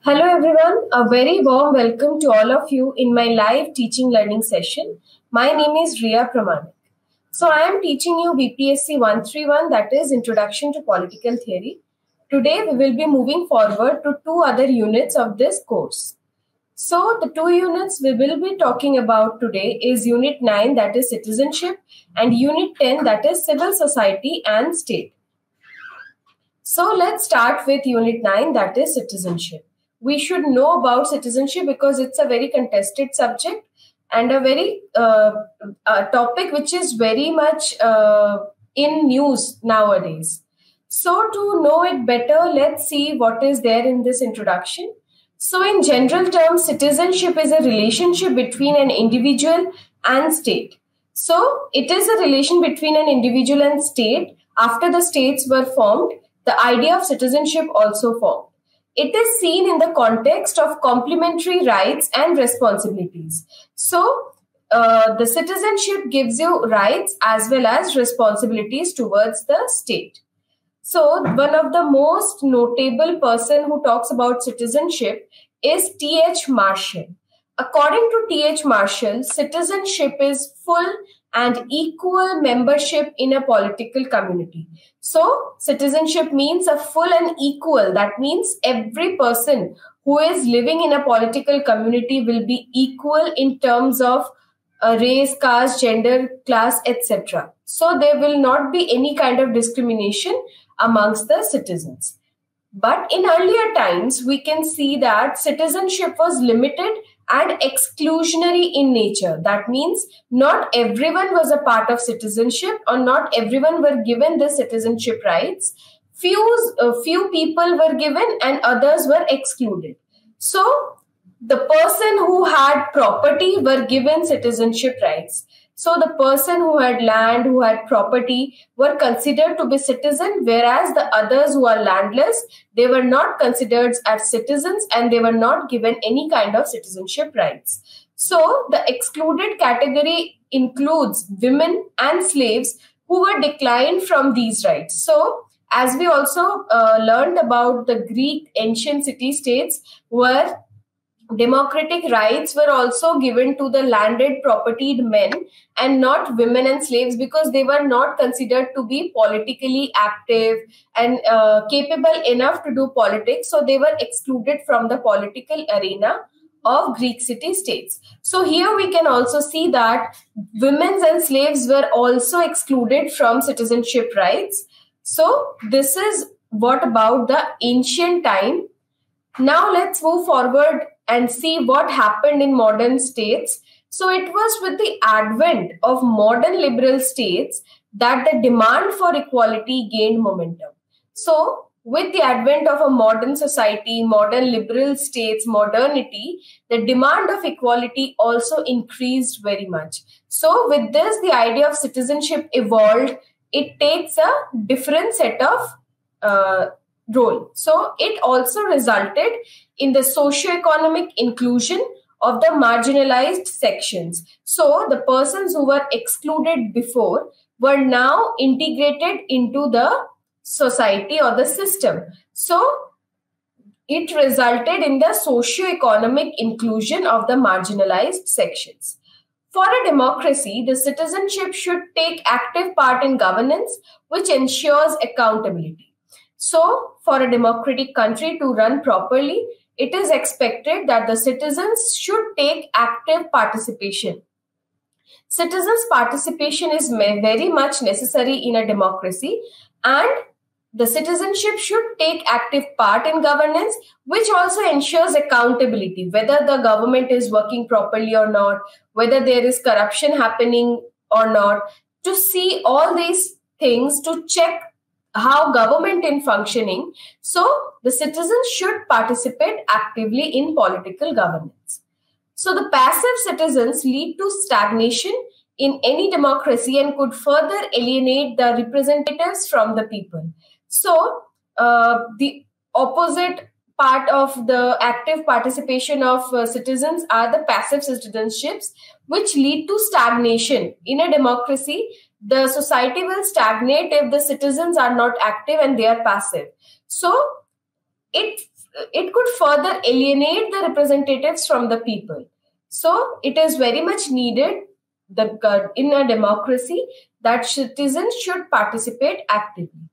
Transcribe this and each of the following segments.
Hello everyone, a very warm welcome to all of you in my live teaching learning session. My name is Riya Pramanik. So I am teaching you BPSC 131, that is Introduction to Political Theory. Today we will be moving forward to two other units of this course. So the two units we will be talking about today is Unit 9, that is Citizenship, and Unit 10, that is Civil Society and State. So let's start with Unit 9, that is Citizenship. We should know about citizenship because it's a very contested subject and a very topic which is very much in news nowadays. So to know it better, let's see what is there in this introduction. So in general terms, citizenship is a relationship between an individual and state. So it is a relation between an individual and state. After the states were formed, the idea of citizenship also formed. It is seen in the context of complementary rights and responsibilities. So, the citizenship gives you rights as well as responsibilities towards the state. So, one of the most notable person who talks about citizenship is T.H. Marshall. According to T.H. Marshall, citizenship is full and equal membership in a political community. So, citizenship means a full and equal. That means every person who is living in a political community will be equal in terms of race, caste, gender, class, etc. So, there will not be any kind of discrimination amongst the citizens. But in earlier times, we can see that citizenship was limited and exclusionary in nature. That means not everyone was a part of citizenship or not everyone were given the citizenship rights. Few people were given and others were excluded. So the person who had property were given citizenship rights. So the person who had land, who had property were considered to be citizen, whereas the others who are landless, they were not considered as citizens and they were not given any kind of citizenship rights. So the excluded category includes women and slaves who were declined from these rights. So as we also learned about the Greek ancient city-states where democratic rights were also given to the landed propertied men and not women and slaves because they were not considered to be politically active and capable enough to do politics. So they were excluded from the political arena of Greek city-states. So here we can also see that women and slaves were also excluded from citizenship rights. So this is what about the ancient time. Now let's move forward and see what happened in modern states. So it was with the advent of modern liberal states that the demand for equality gained momentum. So with the advent of a modern society, modern liberal states, modernity, the demand of equality also increased very much. So with this, the idea of citizenship evolved. It takes a different set of role. So it also resulted in the socio-economic inclusion of the marginalized sections. So the persons who were excluded before were now integrated into the society or the system. So it resulted in the socio-economic inclusion of the marginalized sections. For a democracy, the citizenship should take active part in governance, which ensures accountability. So, for a democratic country to run properly, it is expected that the citizens should take active participation. Citizens' participation is very much necessary in a democracy, and the citizenship should take active part in governance, which also ensures accountability, whether the government is working properly or not, whether there is corruption happening or not, to see all these things, to check how government is functioning. So the citizens should participate actively in political governance. So the passive citizens lead to stagnation in any democracy and could further alienate the representatives from the people. So the opposite part of the active participation of citizens are the passive citizenships, which lead to stagnation. In a democracy, the society will stagnate if the citizens are not active and they are passive. So it could further alienate the representatives from the people. So it is very much needed in a democracy that citizens should participate actively.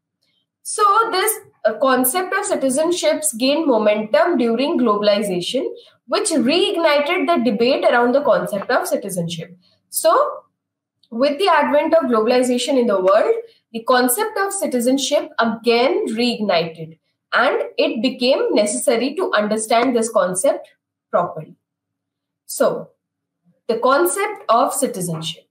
So this concept of citizenships gained momentum during globalization, which reignited the debate around the concept of citizenship. So with the advent of globalization in the world, the concept of citizenship again reignited, and it became necessary to understand this concept properly. So, the concept of citizenship.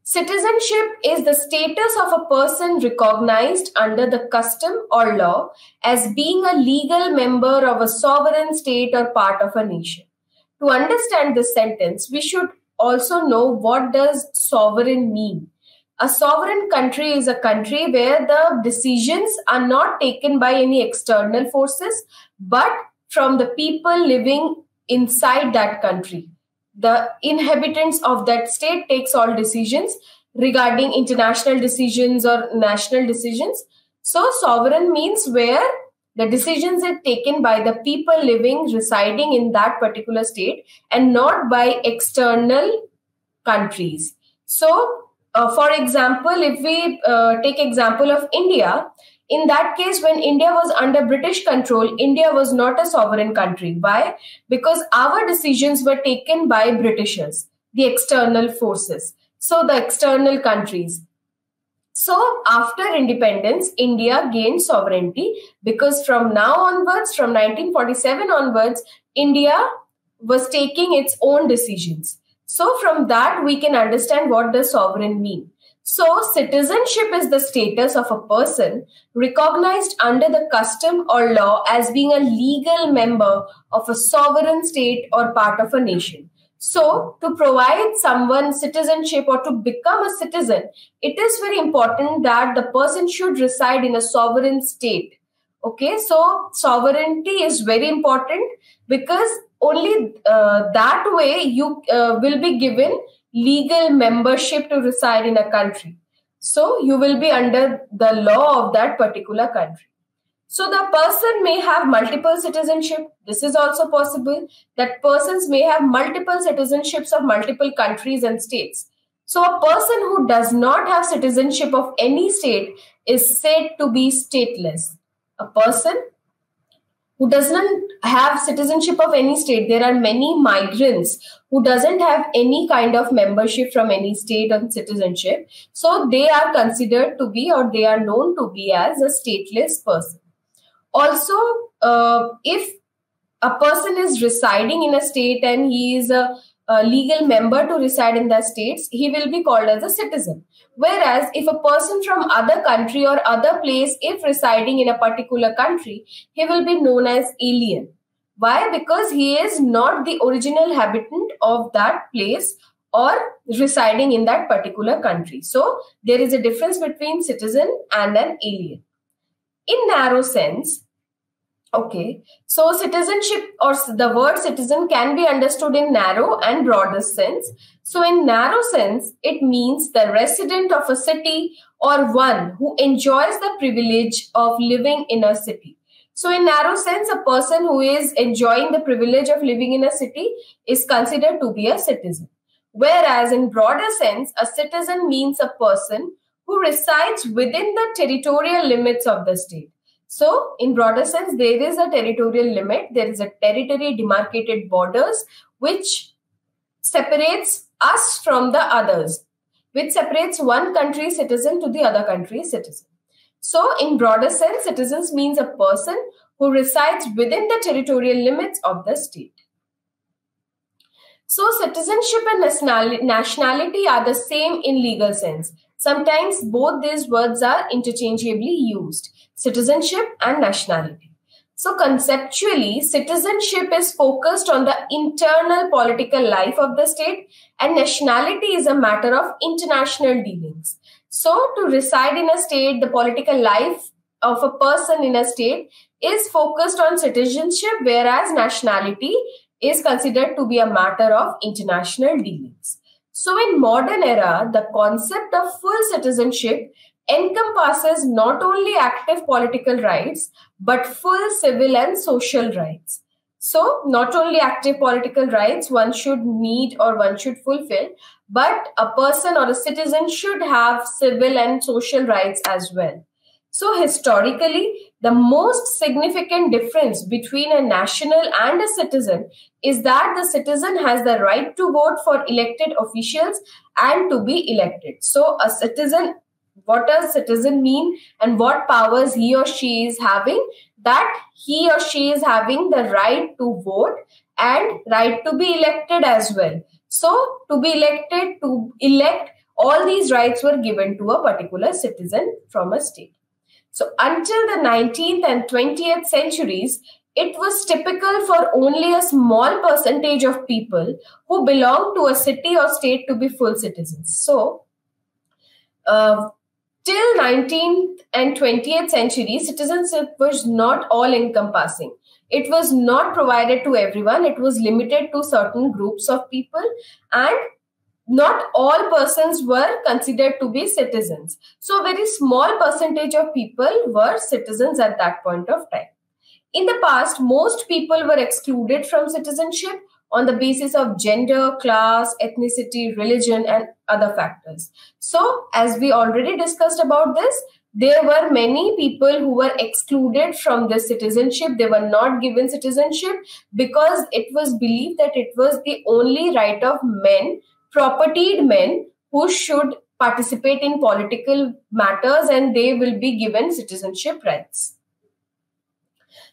Citizenship is the status of a person recognized under the custom or law as being a legal member of a sovereign state or part of a nation. To understand this sentence, we should also know what does sovereign mean. A sovereign country is a country where the decisions are not taken by any external forces, but from the people living inside that country. The inhabitants of that state takes all decisions regarding international decisions or national decisions. So sovereign means where the decisions are taken by the people residing in that particular state and not by external countries. So for example, if we take example of India, in that case, when India was under British control, India was not a sovereign country. Why? Because our decisions were taken by Britishers, the external forces, so the external countries. So after independence, India gained sovereignty because from now onwards, from 1947 onwards, India was taking its own decisions. So from that, we can understand what does sovereign mean. So citizenship is the status of a person recognized under the custom or law as being a legal member of a sovereign state or part of a nation. So to provide someone citizenship or to become a citizen, it is very important that the person should reside in a sovereign state. Okay, so sovereignty is very important because only that way you will be given legal membership to reside in a country. So you will be under the law of that particular country. So the person may have multiple citizenship. This is also possible that persons may have multiple citizenships of multiple countries and states. So a person who does not have citizenship of any state is said to be stateless. A person who does not have citizenship of any state, there are many migrants who doesn't have any kind of membership from any state or citizenship. So they are considered to be, or they are known to be, as a stateless person. Also, if a person is residing in a state and he is a legal member to reside in the states, he will be called as a citizen. Whereas if a person from other country or other place, if residing in a particular country, he will be known as alien. Why? Because he is not the original habitant of that place or residing in that particular country. So there is a difference between citizen and an alien. In narrow sense, okay, so citizenship or the word citizen can be understood in narrow and broader sense. So in narrow sense, it means the resident of a city or one who enjoys the privilege of living in a city. So in narrow sense, a person who is enjoying the privilege of living in a city is considered to be a citizen. Whereas in broader sense, a citizen means a person who resides within the territorial limits of the state. So in broader sense, there is a territorial limit. There is a territory demarcated borders which separates us from the others, which separates one country's citizen to the other country's citizen. So in broader sense, citizens means a person who resides within the territorial limits of the state. So citizenship and nationality are the same in legal sense. Sometimes both these words are interchangeably used, citizenship and nationality. So conceptually, citizenship is focused on the internal political life of the state and nationality is a matter of international dealings. So to reside in a state, the political life of a person in a state is focused on citizenship, whereas nationality is considered to be a matter of international dealings. So in modern era, the concept of full citizenship encompasses not only active political rights, but full civil and social rights. So not only active political rights one should need or one should fulfill, but a person or a citizen should have civil and social rights as well. So historically, the most significant difference between a national and a citizen is that the citizen has the right to vote for elected officials and to be elected. So a citizen, what does citizen mean and what powers he or she is having? That he or she is having the right to vote and right to be elected as well. So to be elected, to elect, all these rights were given to a particular citizen from a state. So until the 19th and 20th centuries, it was typical for only a small percentage of people who belonged to a city or state to be full citizens. So till 19th and 20th century, citizenship was not all encompassing. It was not provided to everyone. It was limited to certain groups of people, and not all persons were considered to be citizens. So a very small percentage of people were citizens at that point of time. In the past, most people were excluded from citizenship on the basis of gender, class, ethnicity, religion, and other factors. So as we already discussed about this, there were many people who were excluded from the citizenship. They were not given citizenship because it was believed that it was the only right of men, propertied men, who should participate in political matters, and they will be given citizenship rights.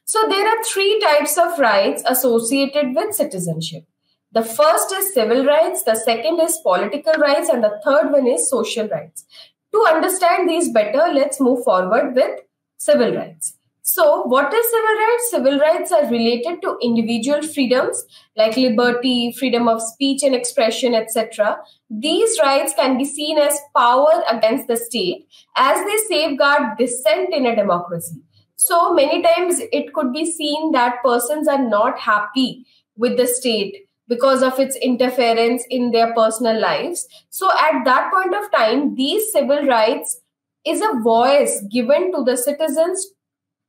So there are three types of rights associated with citizenship. The first is civil rights, the second is political rights, and the third one is social rights. To understand these better, let's move forward with civil rights. So what is civil rights? Civil rights are related to individual freedoms like liberty, freedom of speech and expression, etc. These rights can be seen as power against the state as they safeguard dissent in a democracy. So many times it could be seen that persons are not happy with the state because of its interference in their personal lives. So at that point of time, these civil rights is a voice given to the citizens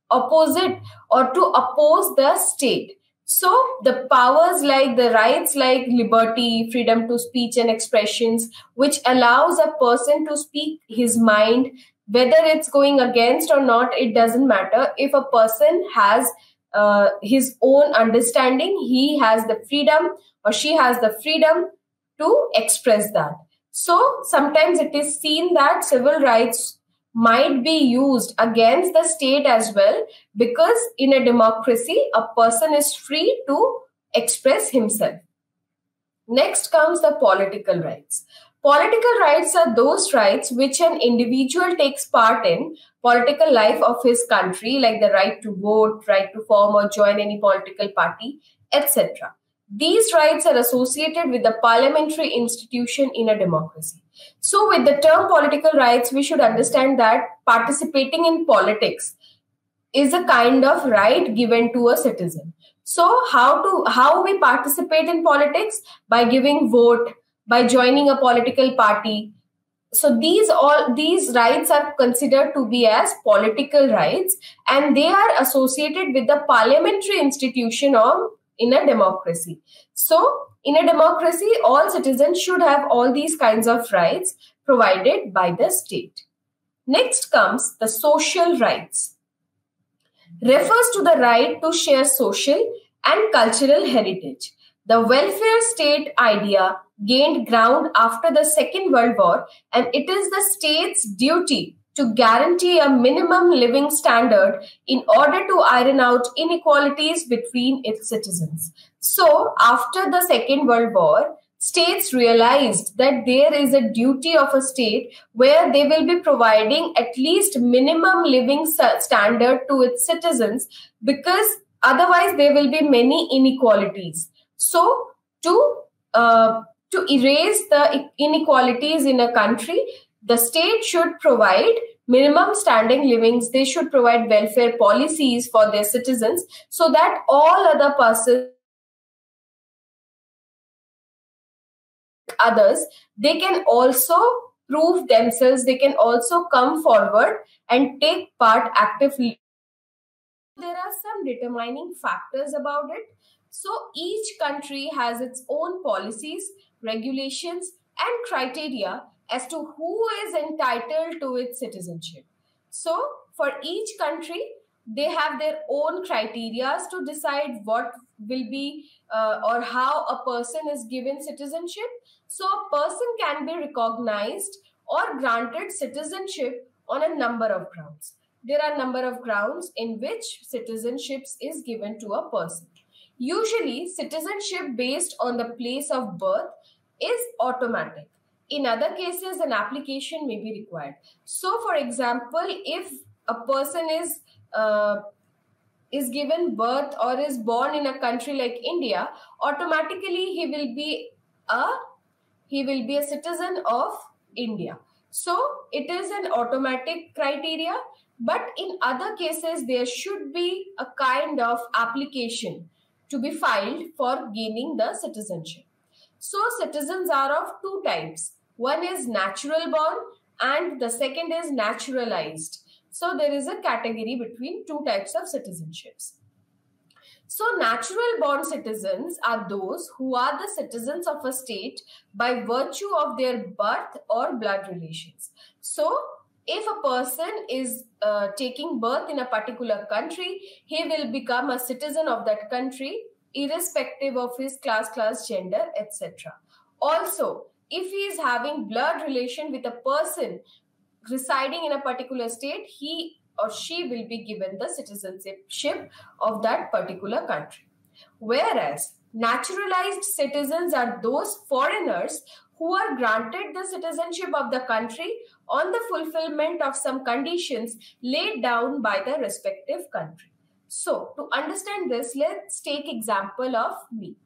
opposite or to oppose the state. So the powers like the rights like liberty, freedom to speech and expressions, which allows a person to speak his mind, whether it's going against or not, it doesn't matter. If a person has his own understanding, he has the freedom or she has the freedom to express that. So sometimes it is seen that civil rights might be used against the state as well, because in a democracy, a person is free to express himself. Next comes the political rights. Political rights are those rights which an individual takes part in political life of his country, like the right to vote, right to form or join any political party, etc. These rights are associated with the parliamentary institution in a democracy. So with the term political rights, we should understand that participating in politics is a kind of right given to a citizen. So how we participate in politics? By giving vote, by joining a political party. So these rights are considered to be as political rights, and they are associated with the parliamentary institution in a democracy. So in a democracy, all citizens should have all these kinds of rights provided by the state. Next comes the social rights. Refers to the right to share social and cultural heritage. The welfare state idea gained ground after the Second World War, and it is the state's duty to guarantee a minimum living standard in order to iron out inequalities between its citizens. So, after the Second World War, states realized that there is a duty of a state where they will be providing at least minimum living standard to its citizens, because otherwise there will be many inequalities. So, to erase the inequalities in a country, the state should provide minimum standing livings. They should provide welfare policies for their citizens so that all other persons others, they can also prove themselves, they can also come forward and take part actively. There are some determining factors about it. So each country has its own policies, regulations, and criteria as to who is entitled to its citizenship. So for each country, they have their own criteria to decide what will be or how a person is given citizenship. So a person can be recognized or granted citizenship on a number of grounds. There are a number of grounds in which citizenship is given to a person. Usually, citizenship based on the place of birth is automatic. In other cases, an application may be required. So, for example, if a person is given birth or is born in a country like India, automatically he will be a citizen of India. So it is an automatic criteria, but in other cases there should be a kind of application to be filed for gaining the citizenship. So citizens are of two types. One is natural born and the second is naturalized. So there is a category between two types of citizenships. So natural born citizens are those who are the citizens of a state by virtue of their birth or blood relations. So if a person is taking birth in a particular country, he will become a citizen of that country irrespective of his class, gender, etc. Also, if he is having blood relation with a person residing in a particular state, he or she will be given the citizenship of that particular country. Whereas naturalized citizens are those foreigners who are granted the citizenship of the country on the fulfillment of some conditions laid down by the respective country. So, to understand this, let's take example of me.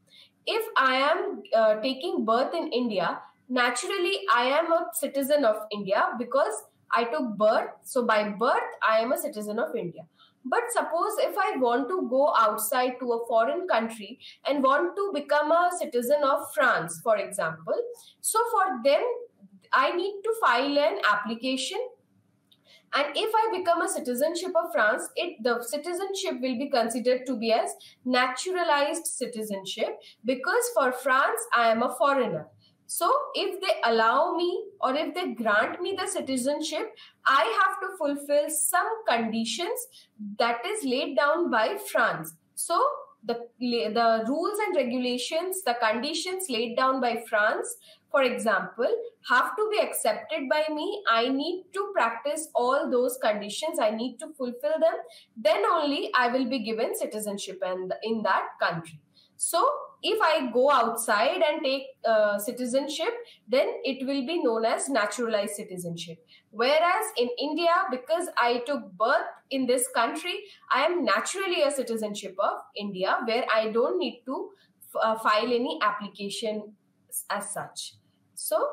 If I am taking birth in India, naturally I am a citizen of India because I took birth. So by birth, I am a citizen of India. But suppose if I want to go outside to a foreign country and want to become a citizen of France, for example. So for them, I need to file an application. And if I become a citizenship of France, the citizenship will be considered to be as naturalized citizenship because for France, I am a foreigner. So if they allow me or if they grant me the citizenship, I have to fulfill some conditions that is laid down by France. So the rules and regulations, the conditions laid down by France, for example, have to be accepted by me. I need to practice all those conditions. I need to fulfill them. Then only I will be given citizenship in that country. So if I go outside and take citizenship, then it will be known as naturalized citizenship. Whereas in India, because I took birth in this country, I am naturally a citizenship of India, where I don't need to file any application as such. So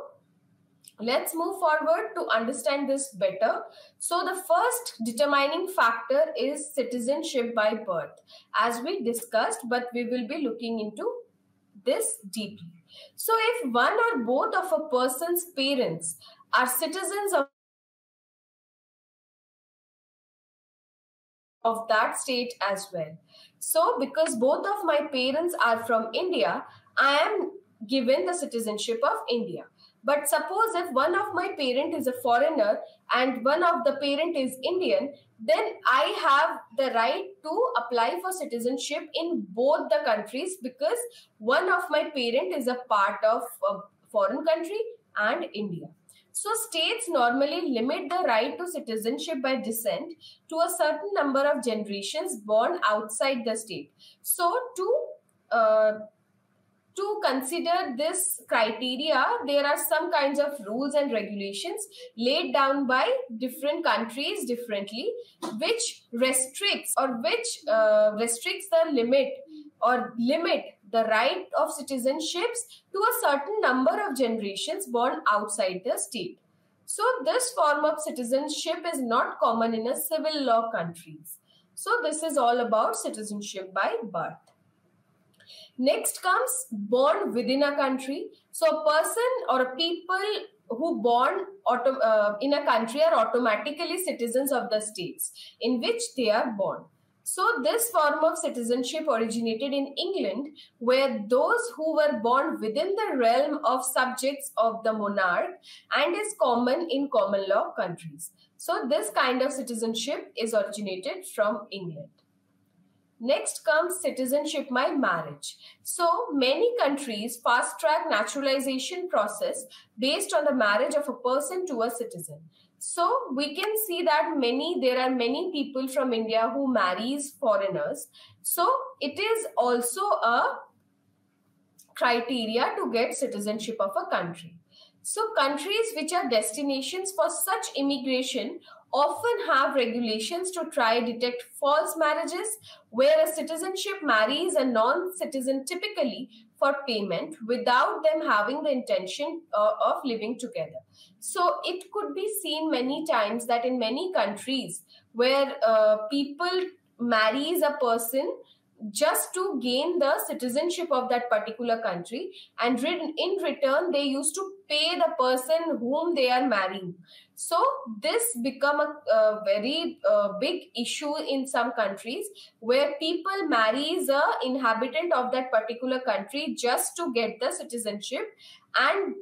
let's move forward to understand this better. So the first determining factor is citizenship by birth, as we discussed, but we will be looking into this deeply. So if one or both of a person's parents are citizens of that state as well. So because both of my parents are from India, I am given the citizenship of India. But suppose if one of my parent is a foreigner and one of the parent is Indian, then I have the right to apply for citizenship in both the countries because one of my parent is a part of a foreign country and India. So states normally limit the right to citizenship by descent to a certain number of generations born outside the state. So to consider this criteria, there are some kinds of rules and regulations laid down by different countries differently, which restricts the limit the right of citizenships to a certain number of generations born outside the state. So this form of citizenship is not common in a civil law countries. So this is all about citizenship by birth. Next comes born within a country. So a person or a people who born in a country are automatically citizens of the states in which they are born. So this form of citizenship originated in England, where those who were born within the realm of subjects of the monarch and is common in common law countries. So this kind of citizenship is originated from England. Next comes citizenship by marriage. So many countries fast track naturalization process based on the marriage of a person to a citizen. So we can see that there are many people from India who marries foreigners. So it is also a criteria to get citizenship of a country. So countries which are destinations for such immigration often have regulations to try detect false marriages, where a citizenship marries a non-citizen typically for payment without them having the intention of living together. So it could be seen many times that in many countries where people marries a person just to gain the citizenship of that particular country, and in return they used to pay the person whom they are marrying. So this become a very big issue in some countries, where people marries a inhabitant of that particular country just to get the citizenship, and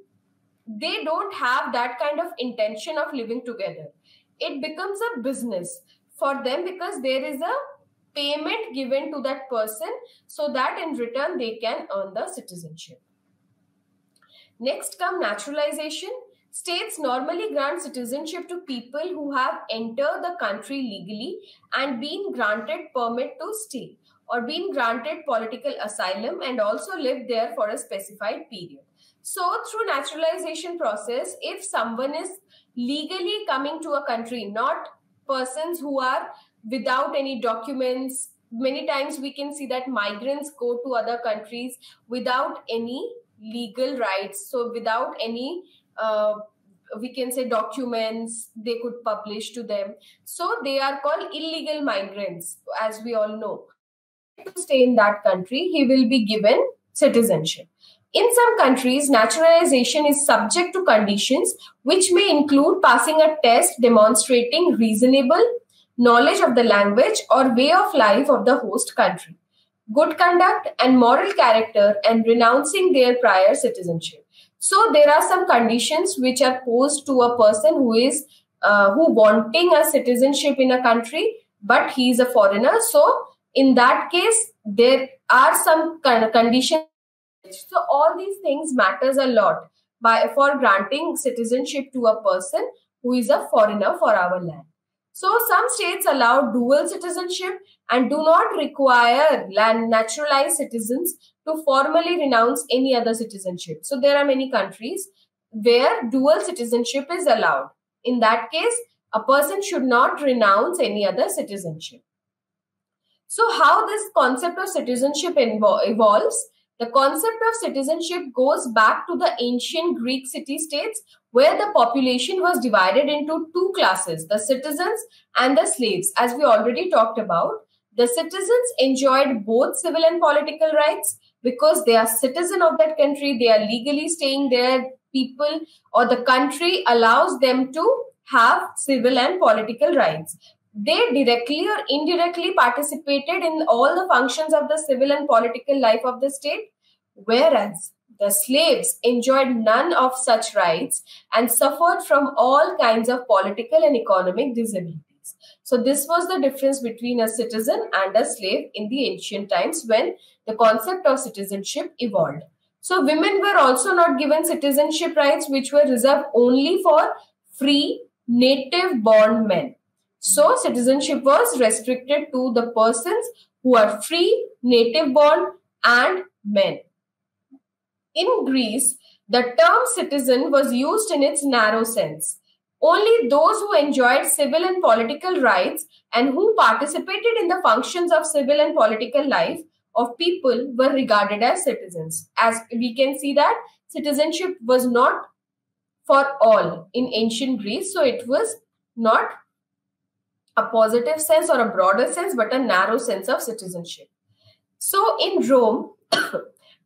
they don't have that kind of intention of living together. It becomes a business for them because there is a payment given to that person so that in return they can earn the citizenship. Next come naturalization. States normally grant citizenship to people who have entered the country legally and been granted permit to stay, or been granted political asylum and also lived there for a specified period. So through naturalization process, if someone is legally coming to a country, not persons who are without any documents, many times we can see that migrants go to other countries without any legal rights. So without any, we can say, documents they could publish to them. So they are called illegal migrants, as we all know. To stay in that country, he will be given citizenship. In some countries, naturalization is subject to conditions which may include passing a test demonstrating reasonable knowledge of the language or way of life of the host country, good conduct and moral character, and renouncing their prior citizenship. So there are some conditions which are posed to a person who wanting a citizenship in a country, but he is a foreigner. So in that case, there are some conditions. So all these things matters a lot for granting citizenship to a person who is a foreigner for our land. So some states allow dual citizenship and do not require naturalized citizens to formally renounce any other citizenship. So there are many countries where dual citizenship is allowed. In that case, a person should not renounce any other citizenship. So how this concept of citizenship evolves? The concept of citizenship goes back to the ancient Greek city-states, where the population was divided into two classes, the citizens and the slaves. As we already talked about, the citizens enjoyed both civil and political rights because they are citizen of that country, they are legally staying there, people or the country allows them to have civil and political rights. They directly or indirectly participated in all the functions of the civil and political life of the state, whereas the slaves enjoyed none of such rights and suffered from all kinds of political and economic disabilities. So this was the difference between a citizen and a slave in the ancient times when the concept of citizenship evolved. So women were also not given citizenship rights, which were reserved only for free native-born men. So citizenship was restricted to the persons who are free, native-born and men. In Greece, the term citizen was used in its narrow sense. Only those who enjoyed civil and political rights and who participated in the functions of civil and political life of people were regarded as citizens. As we can see that citizenship was not for all in ancient Greece, so it was not a positive sense or a broader sense, but a narrow sense of citizenship. So in Rome,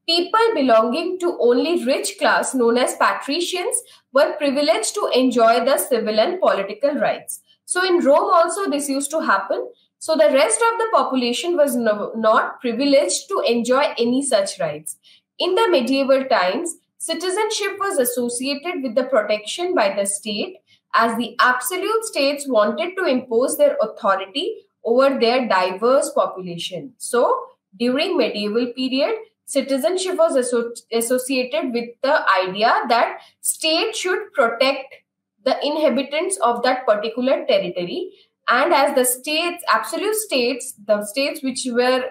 People belonging to only rich class, known as patricians, were privileged to enjoy the civil and political rights. So in Rome also this used to happen. So the rest of the population was not privileged to enjoy any such rights. In the medieval times, citizenship was associated with the protection by the state, as the absolute states wanted to impose their authority over their diverse population. So during medieval period, citizenship was associated with the idea that state should protect the inhabitants of that particular territory, and as the states, absolute states, the states which were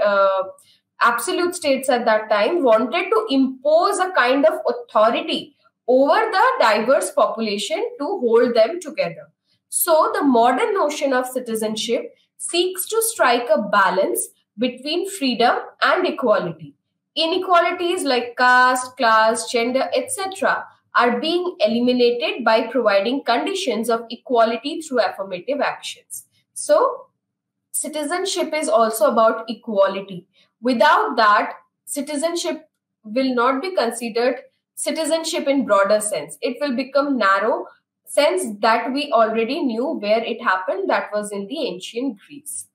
absolute states at that time, wanted to impose a kind of authority over the diverse population to hold them together. So the modern notion of citizenship seeks to strike a balance between freedom and equality. Inequalities like caste, class, gender, etc. are being eliminated by providing conditions of equality through affirmative actions. So, citizenship is also about equality. Without that, citizenship will not be considered citizenship in broader sense. It will become narrow sense that we already knew where it happened, that was in the ancient Greece.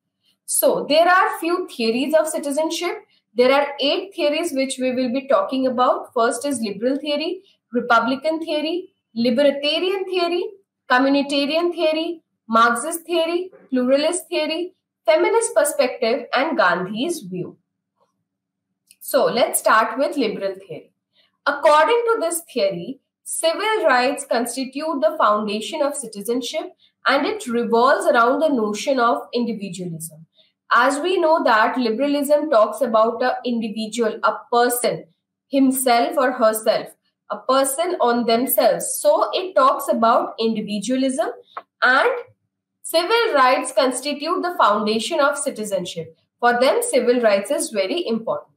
So, there are few theories of citizenship. There are 8 theories which we will be talking about. First is liberal theory, Republican theory, libertarian theory, communitarian theory, Marxist theory, pluralist theory, feminist perspective, and Gandhi's view. So let's start with liberal theory. According to this theory, civil rights constitute the foundation of citizenship, and it revolves around the notion of individualism. As we know that liberalism talks about an individual, a person, himself or herself, a person on themselves. So it talks about individualism, and civil rights constitute the foundation of citizenship. For them, civil rights is very important.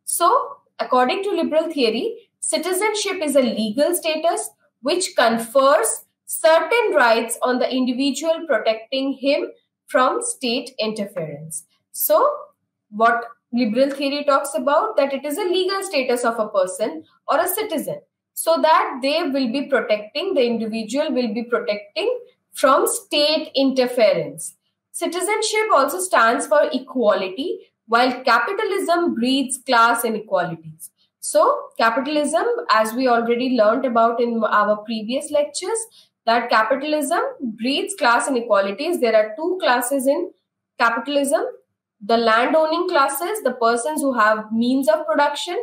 So, according to liberal theory, citizenship is a legal status which confers certain rights on the individual, protecting him from state interference. So, what liberal theory talks about, that it is a legal status of a person or a citizen, so that they will be protecting, the individual will be protecting from state interference. Citizenship also stands for equality, while capitalism breeds class inequalities. So, capitalism, as we already learned about in our previous lectures, that capitalism breeds class inequalities. There are 2 classes in capitalism: the land-owning classes, the persons who have means of production,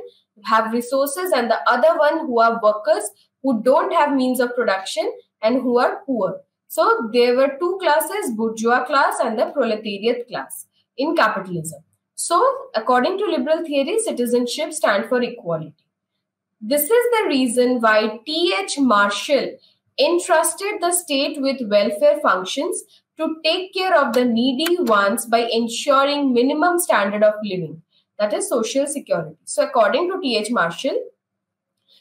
have resources, and the other one who are workers who don't have means of production and who are poor. So there were 2 classes, bourgeois class and the proletariat class in capitalism. So according to liberal theory, citizenship stands for equality. This is the reason why T.H. Marshall entrusted the state with welfare functions to take care of the needy ones by ensuring minimum standard of living, that is social security. So according to T.H. Marshall,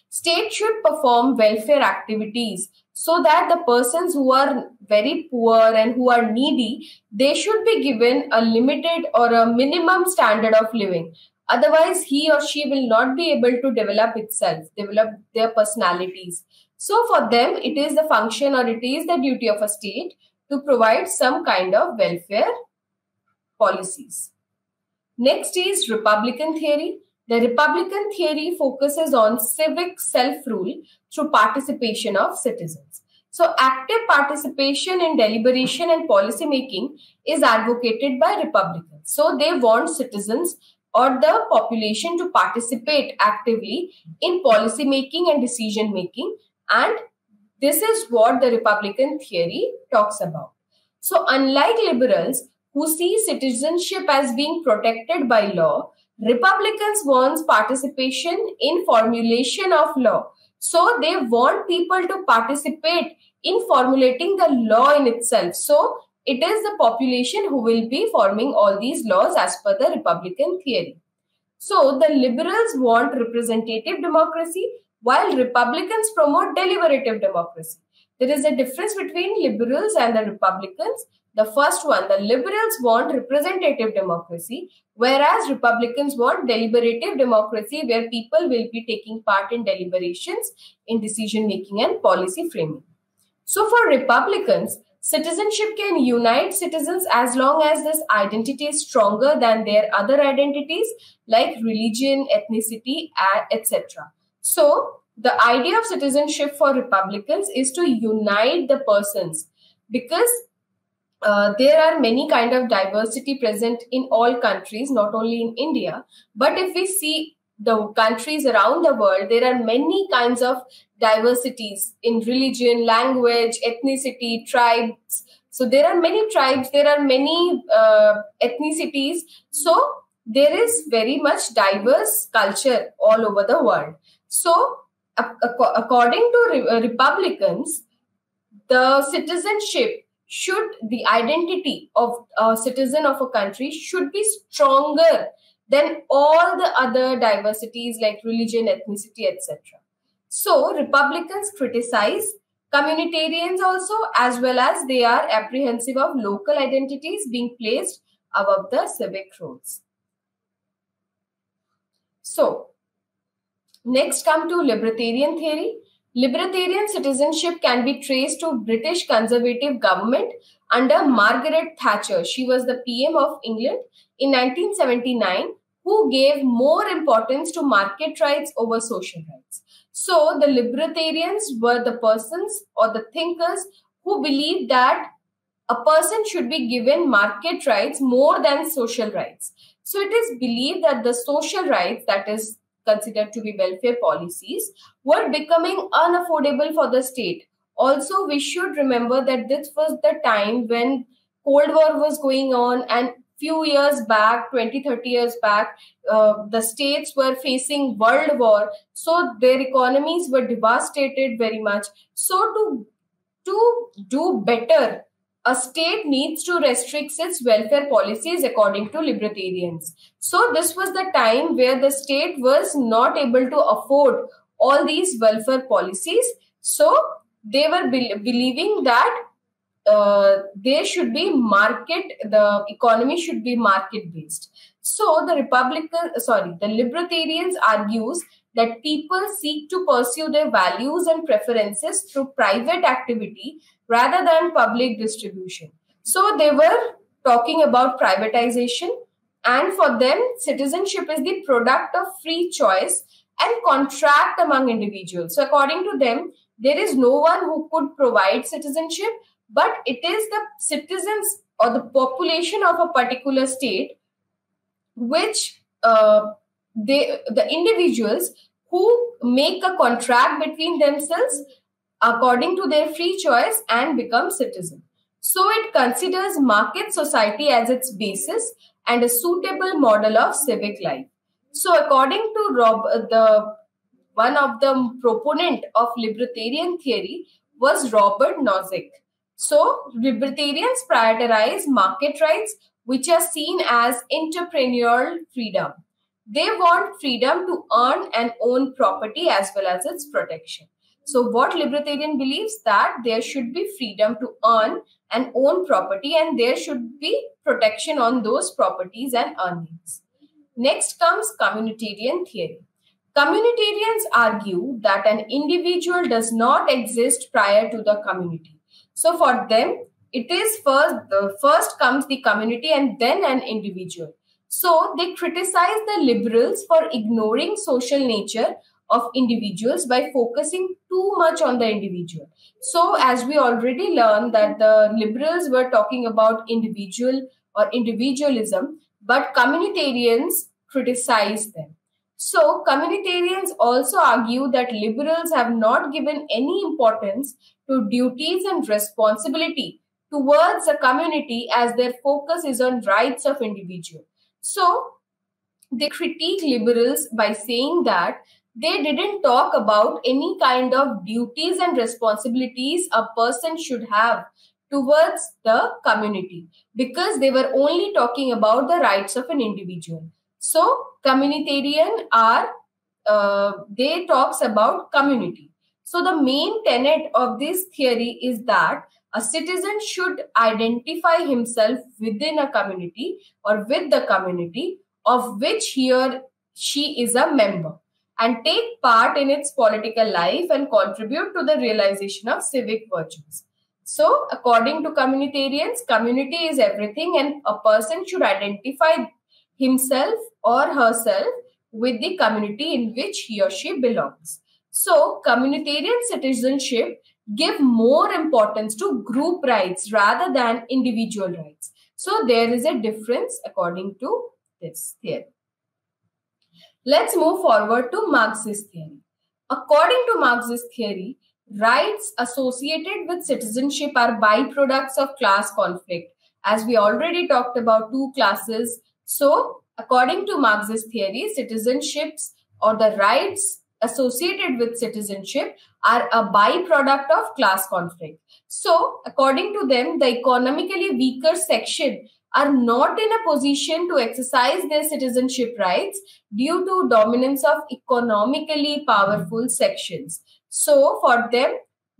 state should perform welfare activities so that the persons who are very poor and who are needy, they should be given a limited or a minimum standard of living. Otherwise, he or she will not be able to develop itself, develop their personalities. So for them, it is the function or it is the duty of a state to provide some kind of welfare policies. Next is Republican theory. The Republican theory focuses on civic self-rule through participation of citizens. So active participation in deliberation and policy making is advocated by Republicans. So they want citizens or the population to participate actively in policy making and decision making, and this is what the Republican theory talks about. So unlike liberals who see citizenship as being protected by law, Republicans want participation in formulation of law. So they want people to participate in formulating the law in itself. So it is the population who will be forming all these laws as per the Republican theory. So the liberals want representative democracy, while Republicans promote deliberative democracy. There is a difference between liberals and the Republicans. The first one, the liberals want representative democracy, whereas Republicans want deliberative democracy, where people will be taking part in deliberations, in decision making and policy framing. So for Republicans, citizenship can unite citizens as long as this identity is stronger than their other identities like religion, ethnicity, etc. So the idea of citizenship for Republicans is to unite the persons, because there are many kind of diversity present in all countries, not only in India. But if we see the countries around the world, there are many kinds of diversities in religion, language, ethnicity, tribes. So there are many tribes, there are many ethnicities. So there is very much diverse culture all over the world. So according to Republicans, the citizenship the identity of a citizen of a country should be stronger than all the other diversities like religion, ethnicity, etc. So Republicans criticize communitarians also, as well as they are apprehensive of local identities being placed above the civic roles. So next come to libertarian theory. Libertarian citizenship can be traced to British conservative government under Margaret Thatcher. She was the PM of England in 1979, who gave more importance to market rights over social rights. So the libertarians were the persons or the thinkers who believed that a person should be given market rights more than social rights. So it is believed that the social rights, that is considered to be welfare policies, were becoming unaffordable for the state. Also, we should remember that this was the time when Cold War was going on, and few years back, 20, 30 years back, the states were facing world war. So their economies were devastated very much. So to do better, a state needs to restrict its welfare policies according to libertarians. So this was the time where the state was not able to afford all these welfare policies. So they were believing that there should be the economy should be market based. So the libertarians argues that people seek to pursue their values and preferences through private activity rather than public distribution. So they were talking about privatization, and for them, citizenship is the product of free choice and contract among individuals. So according to them, there is no one who could provide citizenship, but it is the citizens or the population of a particular state, which the individuals who make a contract between themselves according to their free choice and become citizen. So it considers market society as its basis and a suitable model of civic life. So according to one of the proponent of libertarian theory was Robert Nozick. So libertarians prioritize market rights, which are seen as entrepreneurial freedom. They want freedom to earn and own property as well as its protection. So what libertarian believes, that there should be freedom to earn and own property, and there should be protection on those properties and earnings. Next comes communitarian theory. Communitarians argue that an individual does not exist prior to the community. So for them, it is first comes the community and then an individual. So they criticize the liberals for ignoring social nature of individuals by focusing too much on the individual. So as we already learned that the liberals were talking about individual or individualism, but communitarians criticize them. So communitarians also argue that liberals have not given any importance to duties and responsibility towards a community, as their focus is on rights of individual. So they critique liberals by saying that they didn't talk about any kind of duties and responsibilities a person should have towards the community, because they were only talking about the rights of an individual. So communitarian they talks about community. So the main tenet of this theory is that A citizen should identify himself within a community or with the community of which he or she is a member, and take part in its political life and contribute to the realization of civic virtues. So, according to communitarians, community is everything, and a person should identify himself or herself with the community in which he or she belongs. So, communitarian citizenship give more importance to group rights rather than individual rights. So, there is a difference according to this theory. Let's move forward to Marxist theory. According to Marxist theory, rights associated with citizenship are byproducts of class conflict. As we already talked about two classes. So, according to Marxist theory, citizenships or the rights associated with citizenship are a byproduct of class conflict. So, according to them, the economically weaker section are not in a position to exercise their citizenship rights due to dominance of economically powerful sections. So, for them,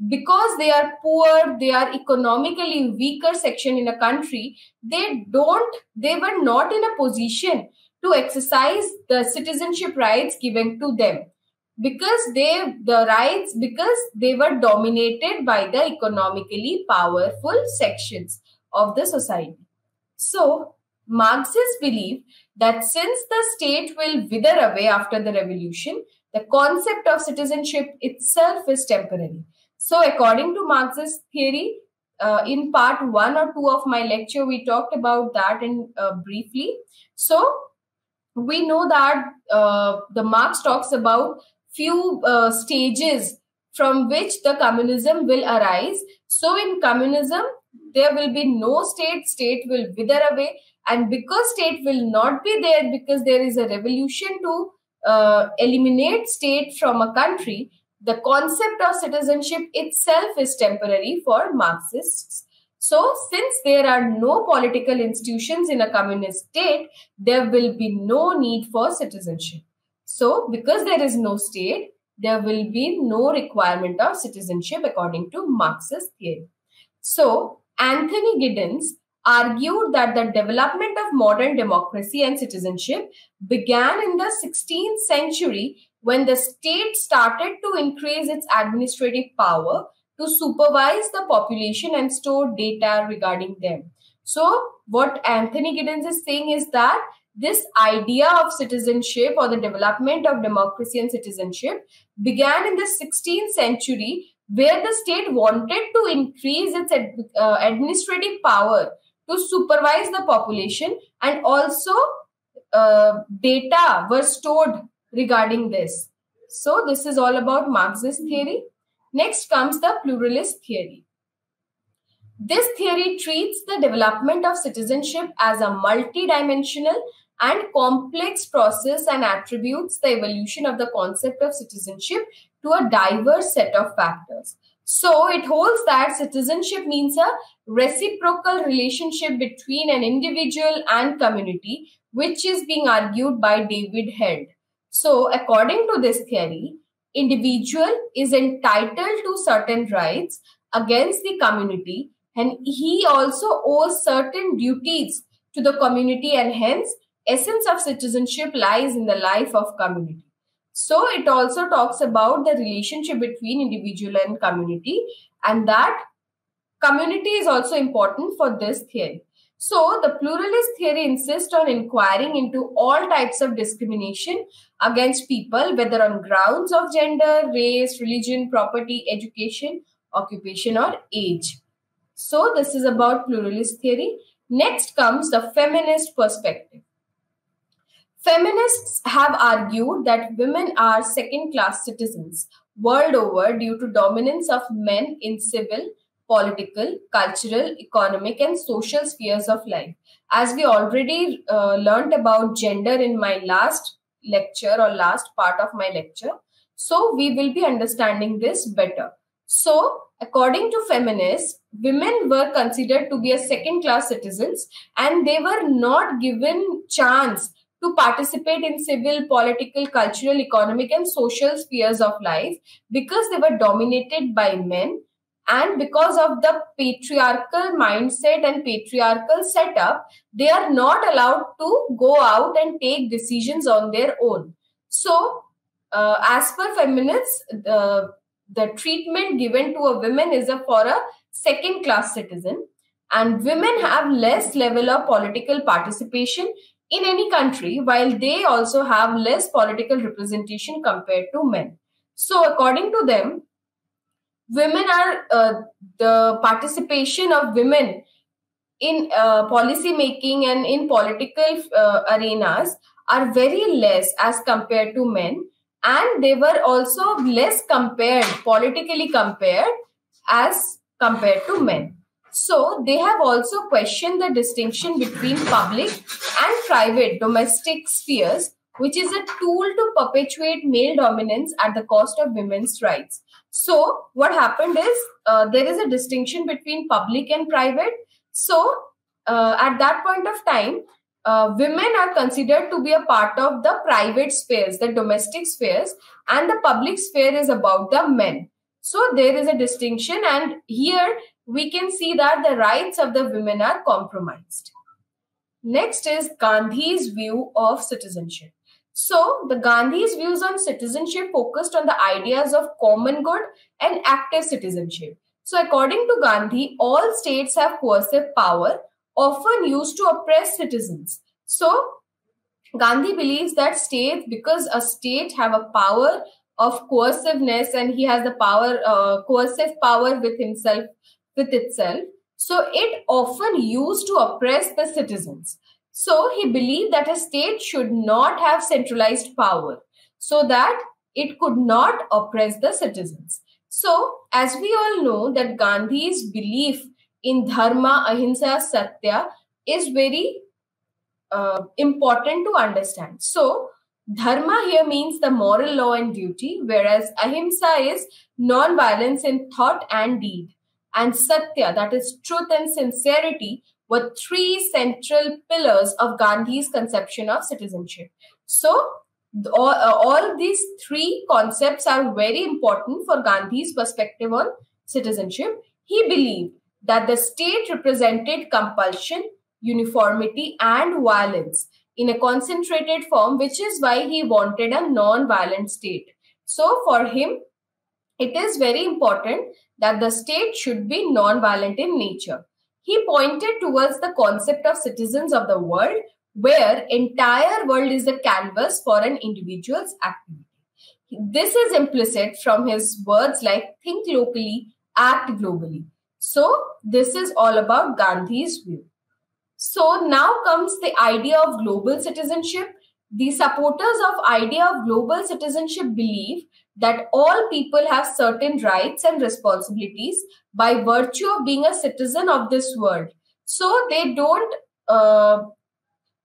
because they are poor, they are economically weaker section in a country, they were not in a position to exercise the citizenship rights given to them because they were dominated by the economically powerful sections of the society. So, Marxists believe that since the state will wither away after the revolution, the concept of citizenship itself is temporary. So, according to Marxist theory, in part 1 or 2 of my lecture, we talked about that in briefly. So, we know that the Marx talks about few stages from which the communism will arise. So, in communism, there will be no state will wither away, and because state will not be there because there is a revolution to eliminate state from a country, the concept of citizenship itself is temporary for Marxists. So, since there are no political institutions in a communist state, there will be no need for citizenship. So, because there is no state, there will be no requirement of citizenship according to Marxist theory. So, Anthony Giddens argued that the development of modern democracy and citizenship began in the 16th century when the state started to increase its administrative power to supervise the population and store data regarding them. So, what Anthony Giddens is saying is that this idea of citizenship or the development of democracy and citizenship began in the 16th century where the state wanted to increase its administrative power to supervise the population, and also data were stored regarding this. So, this is all about Marxist theory. Next comes the pluralist theory. This theory treats the development of citizenship as a multidimensional and complex process and attributes the evolution of the concept of citizenship to a diverse set of factors. So, it holds that citizenship means a reciprocal relationship between an individual and community, which is being argued by David Held. So, according to this theory, individual is entitled to certain rights against the community, and he also owes certain duties to the community, and hence essence of citizenship lies in the life of community. So, it also talks about the relationship between individual and community, and that community is also important for this theory. So, the pluralist theory insists on inquiring into all types of discrimination against people, whether on grounds of gender, race, religion, property, education, occupation, or age. So, this is about pluralist theory. Next comes the feminist perspective. Feminists have argued that women are second-class citizens world over due to dominance of men in civil, political, cultural, economic, and social spheres of life. As we already learned about gender in my last lecture or last part of my lecture, so we will be understanding this better. So, according to feminists, women were considered to be a second-class citizens, and they were not given chance to participate in civil, political, cultural, economic, and social spheres of life because they were dominated by men, And because of the patriarchal mindset and patriarchal setup, they are not allowed to go out and take decisions on their own. So, as per feminists, the treatment given to a woman is for a second class citizen, and women have less level of political participation in any country, while they also have less political representation compared to men. So, according to them, women are the participation of women in policy making and in political arenas are very less as compared to men, and they were also less compared, politically compared, as compared to men. So they have also questioned the distinction between public and private domestic spheres, which is a tool to perpetuate male dominance at the cost of women's rights. So what happened is, there is a distinction between public and private. So at that point of time, women are considered to be a part of the private spheres, the domestic spheres, and the public sphere is about the men. So there is a distinction, and here we can see that the rights of the women are compromised. Next is Gandhi's view of citizenship. So, the Gandhi's views on citizenship focused on the ideas of common good and active citizenship. So, according to Gandhi, all states have coercive power, often used to oppress citizens. So, Gandhi believes that states, because a state have a power of coerciveness, and he has the power, coercive power with himself, with itself. So it often used to oppress the citizens. So he believed that a state should not have centralized power so that it could not oppress the citizens. So as we all know that Gandhi's belief in dharma, ahimsa, satya is very important to understand. So dharma here means the moral law and duty, whereas ahimsa is non-violence in thought and deed. And satya, that is truth and sincerity, were three central pillars of Gandhi's conception of citizenship. So all these three concepts are very important for Gandhi's perspective on citizenship. He believed that the state represented compulsion, uniformity, and violence in a concentrated form, which is why he wanted a non-violent state. So for him, it is very important that the state should be non-violent in nature. He pointed towards the concept of citizens of the world, where entire world is the canvas for an individual's activity. This is implicit from his words like think locally, act globally. So this is all about Gandhi's view. So now comes the idea of global citizenship. The supporters of idea of global citizenship believe that all people have certain rights and responsibilities by virtue of being a citizen of this world. So they don't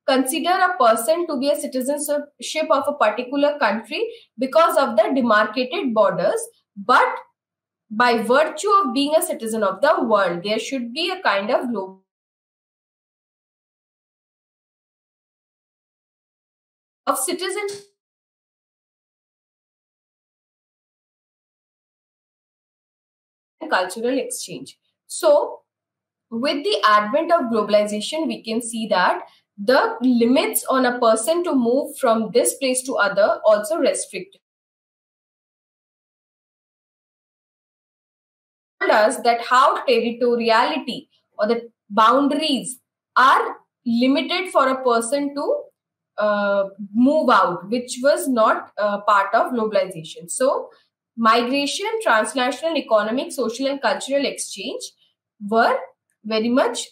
consider a person to be a citizenship of a particular country because of the demarcated borders, but by virtue of being a citizen of the world, there should be a kind of global of citizens and cultural exchange. So, with the advent of globalization, we can see that the limits on a person to move from this place to other also restricted. Us that how territoriality or the boundaries are limited for a person to move out, which was not part of globalization. So, migration, transnational economic, social, and cultural exchange were very much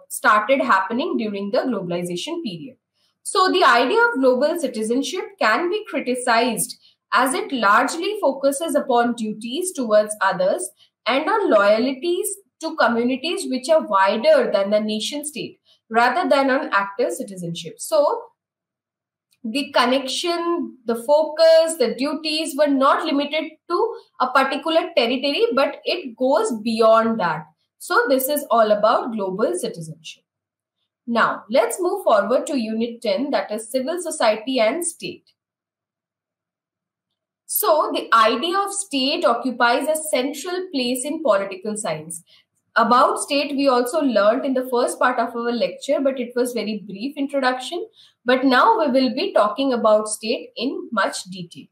started happening during the globalization period. So, the idea of global citizenship can be criticized as it largely focuses upon duties towards others and on loyalties to communities which are wider than the nation state rather than on active citizenship. So, the connection, the focus, the duties were not limited to a particular territory, but it goes beyond that. So, this is all about global citizenship. Now, let's move forward to Unit 10, that is Civil Society and State. So the idea of state occupies a central place in political science. About state, we also learned in the first part of our lecture, but it was very brief introduction. But now we will be talking about state in much detail.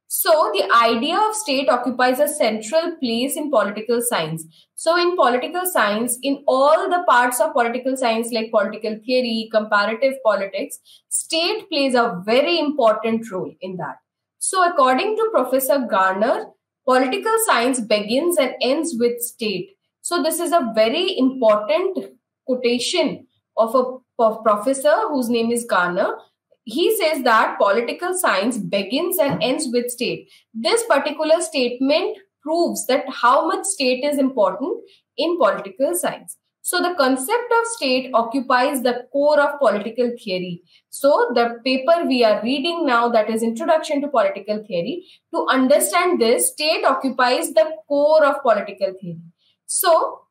So the idea of state occupies a central place in political science. So in political science, in all the parts of political science like political theory, comparative politics, state plays a very important role in that. So according to Professor Garner, political science begins and ends with state. So this is a very important quotation of a professor whose name is Garner. He says that political science begins and ends with state. This particular statement proves that how much state is important in political science. So the concept of state occupies the core of political theory. So the paper we are reading now, that is Introduction to Political Theory, to understand this, state occupies the core of political theory. So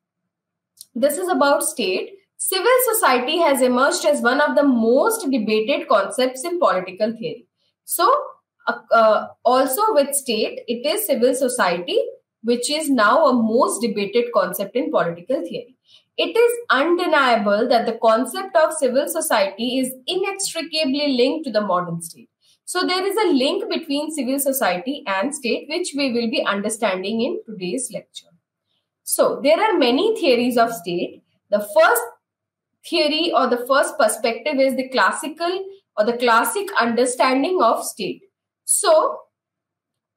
this is about state. Civil society has emerged as one of the most debated concepts in political theory. So also with state, it is civil society, which is now a most debated concept in political theory. It is undeniable that the concept of civil society is inextricably linked to the modern state. So there is a link between civil society and state, which we will be understanding in today's lecture. So there are many theories of state. The first theory or the first perspective is the classical or the classic understanding of state. So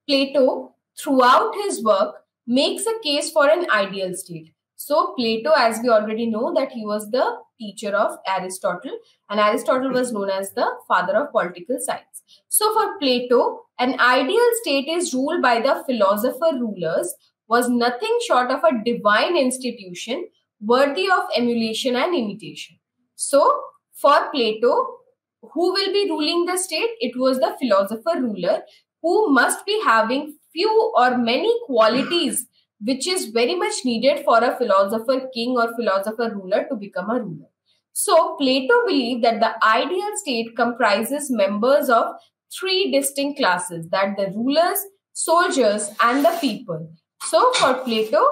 Plato, throughout his work, makes a case for an ideal state. So Plato, as we already know, that he was the teacher of Aristotle, and Aristotle was known as the father of political science. So for Plato, an ideal state is ruled by the philosopher rulers, was nothing short of a divine institution worthy of emulation and imitation. So for Plato, who will be ruling the state? It was the philosopher ruler, who must be having few or many qualities which is very much needed for a philosopher king or philosopher ruler to become a ruler. So Plato believed that the ideal state comprises members of three distinct classes, that the rulers, soldiers, and the people. So for Plato,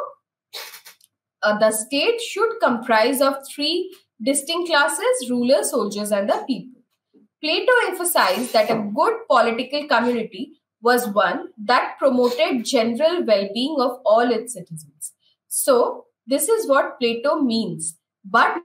the state should comprise of three distinct classes: rulers, soldiers, and the people. Plato emphasized that a good political community was one that promoted general well-being of all its citizens. So this is what Plato means. But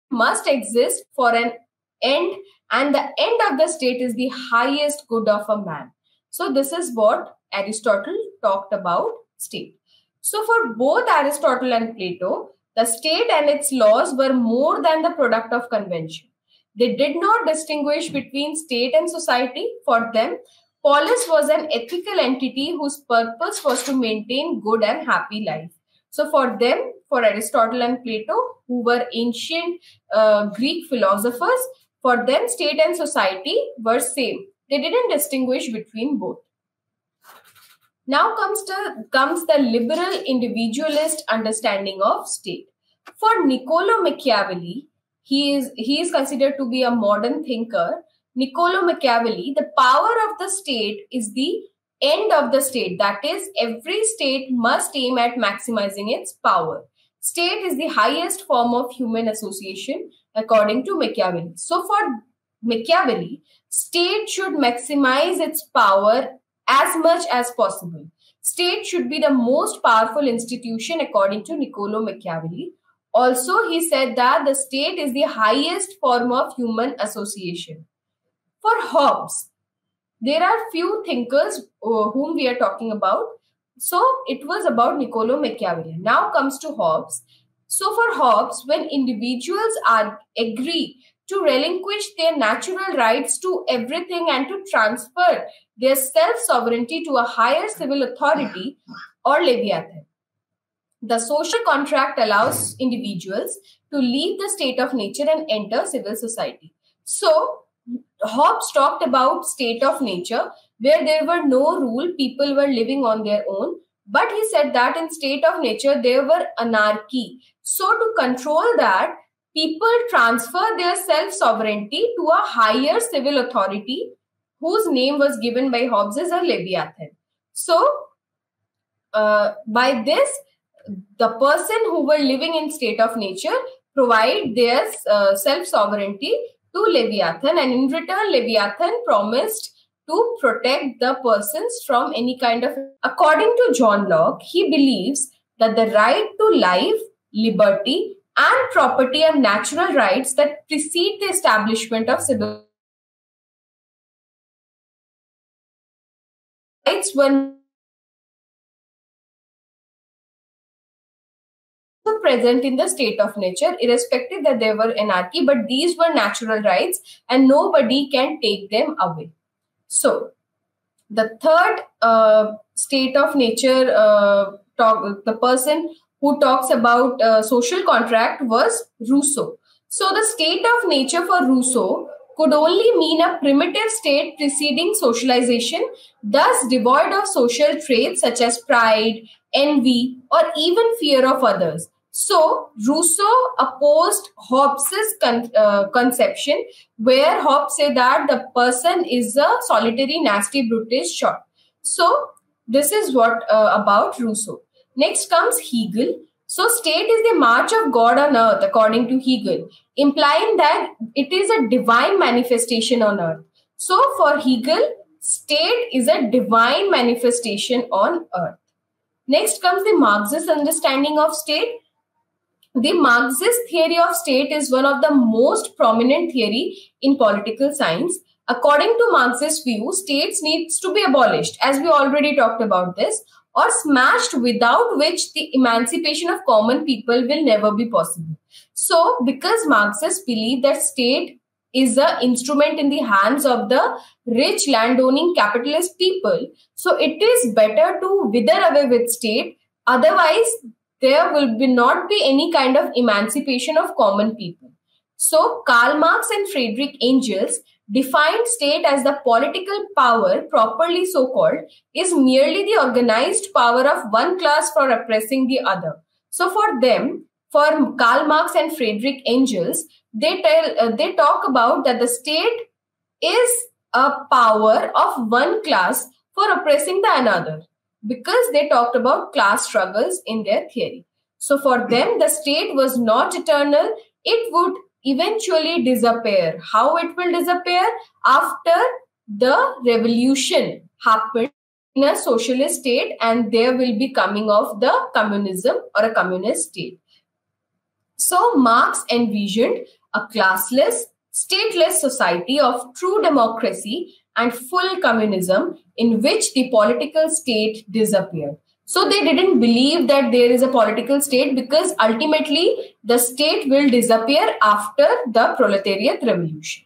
must exist for an end, and the end of the state is the highest good of a man. So this is what Aristotle talked about state. So for both Aristotle and Plato, the state and its laws were more than the product of convention. They did not distinguish between state and society. For them, polis was an ethical entity whose purpose was to maintain good and happy life. So for them, for Aristotle and Plato, who were ancient Greek philosophers, for them state and society were same. They didn't distinguish between both. Now comes the liberal individualist understanding of state. For Niccolo Machiavelli, he is considered to be a modern thinker. Niccolo Machiavelli, the power of the state is the end of the state. That is, every state must aim at maximizing its power. State is the highest form of human association, according to Machiavelli. So for Machiavelli, state should maximize its power as much as possible. State should be the most powerful institution, according to Niccolo Machiavelli. Also, he said that the state is the highest form of human association. For Hobbes, there are few thinkers whom we are talking about. So it was about Niccolo Machiavelli. Now comes to Hobbes. So for Hobbes, when individuals agree to relinquish their natural rights to everything and to transfer their self-sovereignty to a higher civil authority or leviathan, the social contract allows individuals to leave the state of nature and enter civil society. So Hobbes talked about state of nature where there were no rule, people were living on their own. But he said that in state of nature, there were anarchy. So to control that, people transfer their self-sovereignty to a higher civil authority whose name was given by Hobbes as a Leviathan. So, by this, the person who were living in state of nature provide their self-sovereignty to Leviathan, and in return, Leviathan promised to protect the persons from any kind of... According to John Locke, he believes that the right to life, liberty, and property are natural rights that precede the establishment of civil rights. Were present in the state of nature, irrespective that they were anarchy, but these were natural rights and nobody can take them away. So, the third state of nature, the person who talks about social contract was Rousseau. So, the state of nature for Rousseau could only mean a primitive state preceding socialization, thus devoid of social traits such as pride, envy, or even fear of others. So, Rousseau opposed Hobbes's conception, where Hobbes said that the person is a solitary, nasty, brutish shot. So, this is what about Rousseau. Next comes Hegel. So, state is the march of God on earth, according to Hegel, implying that it is a divine manifestation on earth. So, for Hegel, state is a divine manifestation on earth. Next comes the Marxist understanding of state. The Marxist theory of state is one of the most prominent theory in political science. According to Marxist view, states needs to be abolished, as we already talked about this, or smashed, without which the emancipation of common people will never be possible. So, because Marxists believe that state is an instrument in the hands of the rich landowning capitalist people, so it is better to wither away with state. Otherwise, there will not be any kind of emancipation of common people. So, Karl Marx and Friedrich Engels defined state as the political power, properly so called, is merely the organized power of one class for oppressing the other. So, for them, for Karl Marx and Friedrich Engels, they talk about that the state is a power of one class for oppressing the another, because they talked about class struggles in their theory. So for them, the state was not eternal. It would eventually disappear. How it will disappear? After the revolution happened in a socialist state, and there will be coming of the communism or a communist state. So Marx envisioned a classless, stateless society of true democracy and full communism, in which the political state disappeared. So they didn't believe that there is a political state, because ultimately the state will disappear after the proletariat revolution.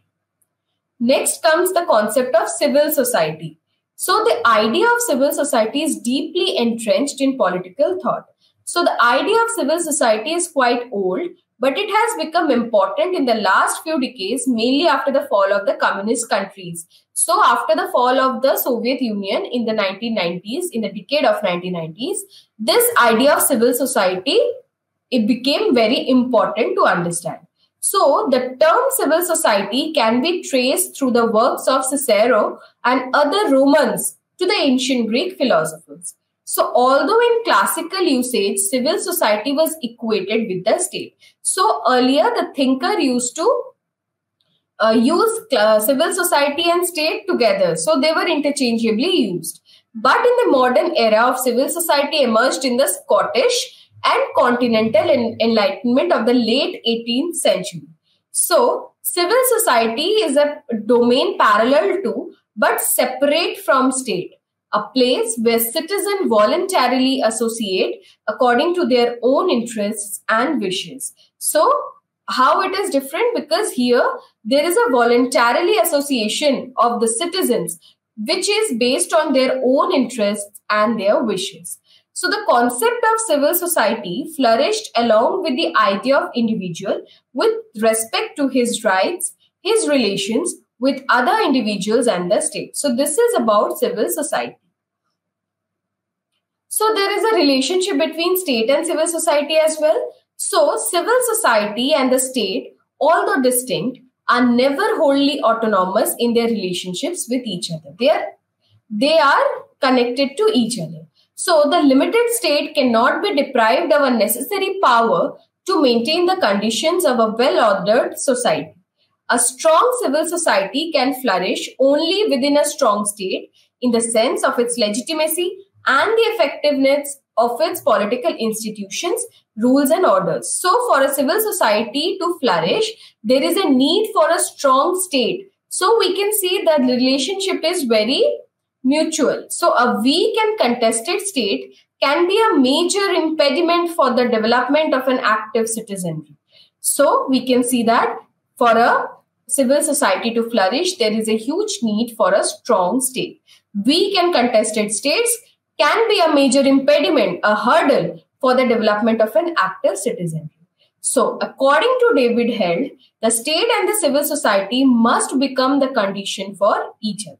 Next comes the concept of civil society. So the idea of civil society is deeply entrenched in political thought. So the idea of civil society is quite old, but it has become important in the last few decades, mainly after the fall of the communist countries. So after the fall of the Soviet Union in the 1990s, in the decade of 1990s, this idea of civil society, it became very important to understand. So the term civil society can be traced through the works of Cicero and other Romans to the ancient Greek philosophers. So although in classical usage, civil society was equated with the state. So earlier the thinker used to use civil society and state together. So they were interchangeably used. But in the modern era of civil society emerged in the Scottish and continental enlightenment of the late 18th century. So civil society is a domain parallel to but separate from state. A place where citizens voluntarily associate according to their own interests and wishes. So, how it is different? Because here there is a voluntarily association of the citizens, which is based on their own interests and their wishes. So, the concept of civil society flourished along with the idea of individual with respect to his rights, his relations with other individuals and the state. So this is about civil society. So there is a relationship between state and civil society as well. So, civil society and the state, although distinct, are never wholly autonomous in their relationships with each other. They are connected to each other. So, the limited state cannot be deprived of a necessary power to maintain the conditions of a well-ordered society. A strong civil society can flourish only within a strong state in the sense of its legitimacy and the effectiveness of its political institutions, rules and orders. So for a civil society to flourish, there is a need for a strong state. So we can see that the relationship is very mutual. So a weak and contested state can be a major impediment for the development of an active citizenry. So we can see that for a civil society to flourish, there is a huge need for a strong state. Weak and contested states can be a major impediment, a hurdle for the development of an active citizenry. So, according to David Held, the state and the civil society must become the condition for each other.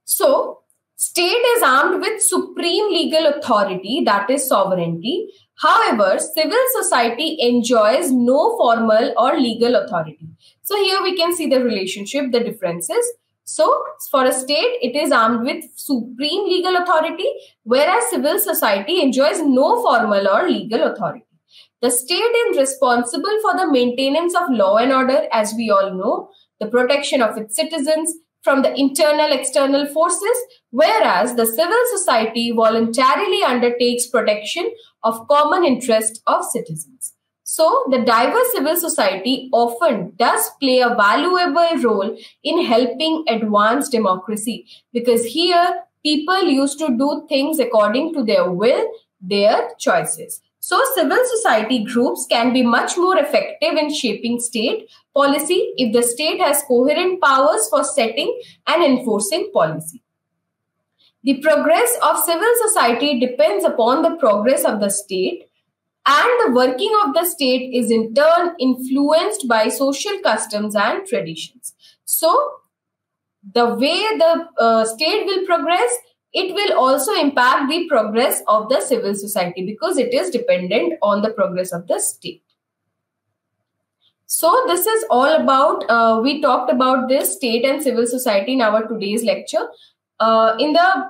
So, state is armed with supreme legal authority, that is sovereignty. However, civil society enjoys no formal or legal authority. So, here we can see the relationship, the differences. So, for a state, it is armed with supreme legal authority, whereas civil society enjoys no formal or legal authority. The state is responsible for the maintenance of law and order, as we all know, the protection of its citizens from the internal external forces, whereas the civil society voluntarily undertakes protection of common interest of citizens. So, the diverse civil society often does play a valuable role in helping advance democracy, because here people used to do things according to their will, their choices. So, civil society groups can be much more effective in shaping state policy if the state has coherent powers for setting and enforcing policy. The progress of civil society depends upon the progress of the state, and the working of the state is in turn influenced by social customs and traditions. So, the way the state will progress, it will also impact the progress of the civil society, because it is dependent on the progress of the state. So, this is all about, we talked about this state and civil society in our today's lecture. In the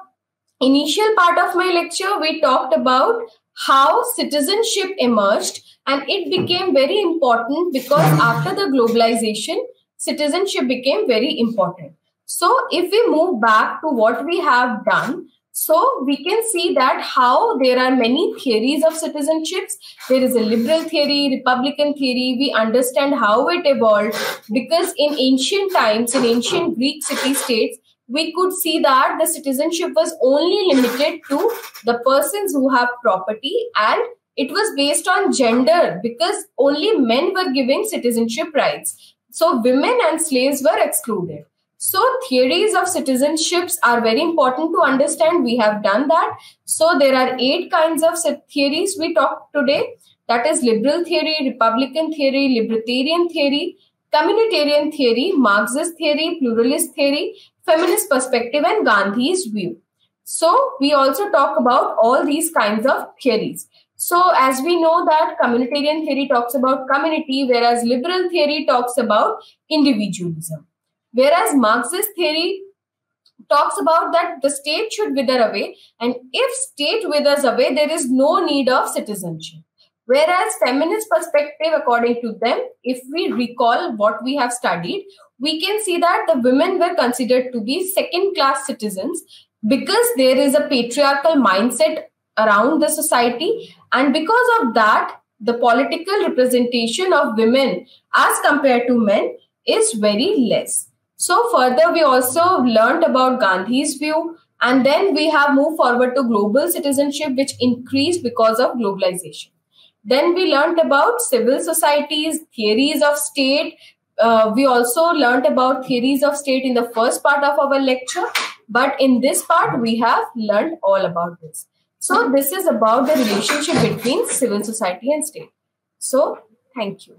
initial part of my lecture, we talked about how citizenship emerged, and it became very important because after the globalization, citizenship became very important. So if we move back to what we have done, so we can see that how there are many theories of citizenships. There is a liberal theory, Republican theory. We understand how it evolved, because in ancient times, in ancient Greek city-states, we could see that the citizenship was only limited to the persons who have property, and it was based on gender, because only men were given citizenship rights. So women and slaves were excluded. So theories of citizenships are very important to understand. We have done that. So there are 8 kinds of theories we talked today. That is liberal theory, Republican theory, libertarian theory, communitarian theory, Marxist theory, pluralist theory, feminist perspective, and Gandhi's view. So we also talk about all these kinds of theories. So as we know that communitarian theory talks about community, whereas liberal theory talks about individualism. Whereas Marxist theory talks about that the state should wither away, and if state withers away, there is no need of citizenship. Whereas feminist perspective, according to them, if we recall what we have studied, we can see that the women were considered to be second-class citizens, because there is a patriarchal mindset around the society, and because of that, the political representation of women as compared to men is very less. So further, we also learned about Gandhi's view, and then we have moved forward to global citizenship, which increased because of globalization. Then we learned about civil societies, theories of state. We also learned about theories of state in the first part of our lecture. But in this part, we have learned all about this. So this is about the relationship between civil society and state. So thank you.